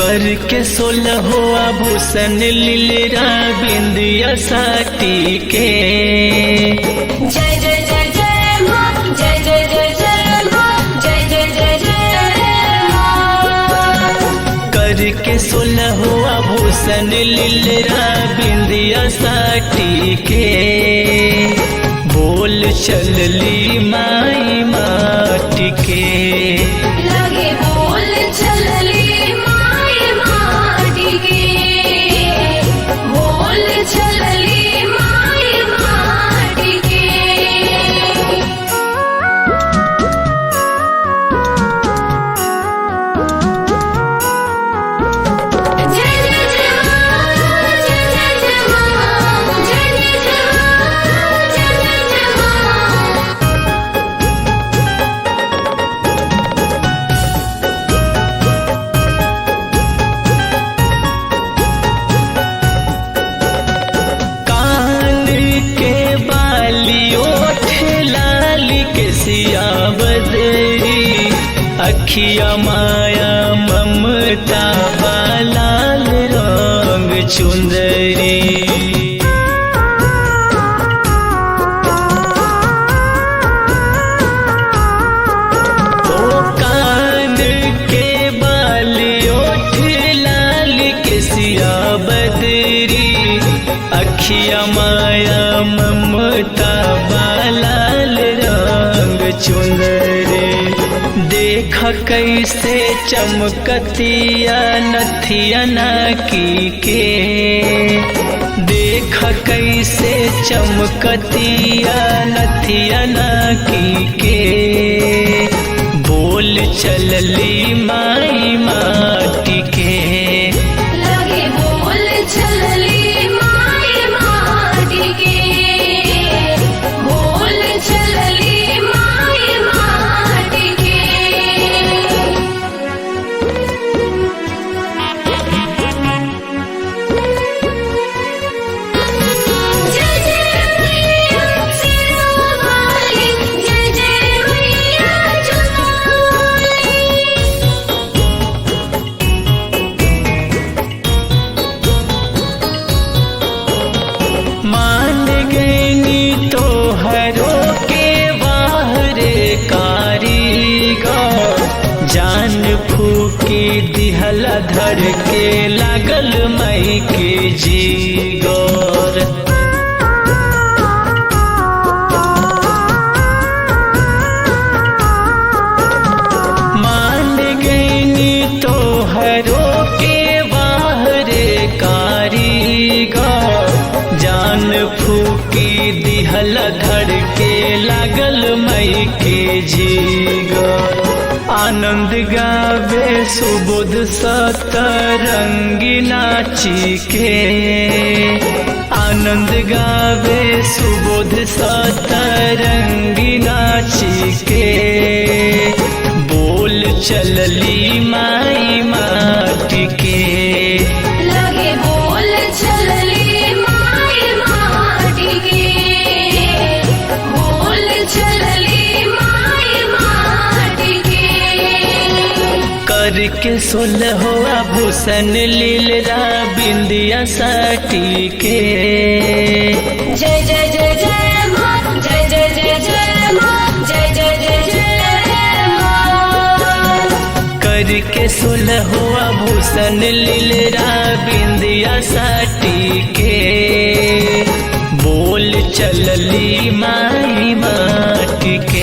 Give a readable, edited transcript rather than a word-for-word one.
कर के 16 आभूषण लीलरा बिंदिया साटी के। जय जय जय जय माँ, जय जय जय जय माँ, जय जय जय जय माँ। कर के 16 आभूषण लीलरा बिंदिया साटी के। बोल चलली माई माटी के। लगे बोल चलली माई माटी के। बोल चलली माई माटी के। जय जय जय माँ, जय जय जय माँ, जय जय जय माँ, जय जय जय माँ। कान के बाली ओठ लाली के सिया बदरी। अखिया माया ममता बालाल रंग चुंदरी। ओ कान के बाली ओठ लाली के सिया बदरी। अखिया माया ममता बालाल रंग चुंदरी। देख कैसे चमकतिया नथिया नाकी के। देख कैसे चमकतिया नथिया नाकी के। बोल चलली माई माटी के। लगे बोल चलली माई माटी के। बोल चलली माई माटी के। जय जय मैया सिरा वाली, जय जय मैया जुदाई। मान गईनी तो हरो के बाहरे कारीगर। जान फूकी दिहला धर के लागल मई के जीगर। मान गईनी तो हरो के बाहरे कारीगर। जान फूकी दिहला धर के लागल मई के जीगर। आनंद गावे सुबोध सतरंगी नाची के। आनंद गावे सुबोध सतरंगी नाची के। बोल चलली माई माटी के। लगे बोल चलली माई माटी के। बोल चलली माई माटी के। कर के 16 आभूषण लीलरा बिंदिया साटी के। जय जय जय जय माँ, जय जय जय जय माँ, जय जय जय जय माँ। कर के 16 आभूषण लीलरा बिंदिया साटी के। बोल चलली माई माटी के।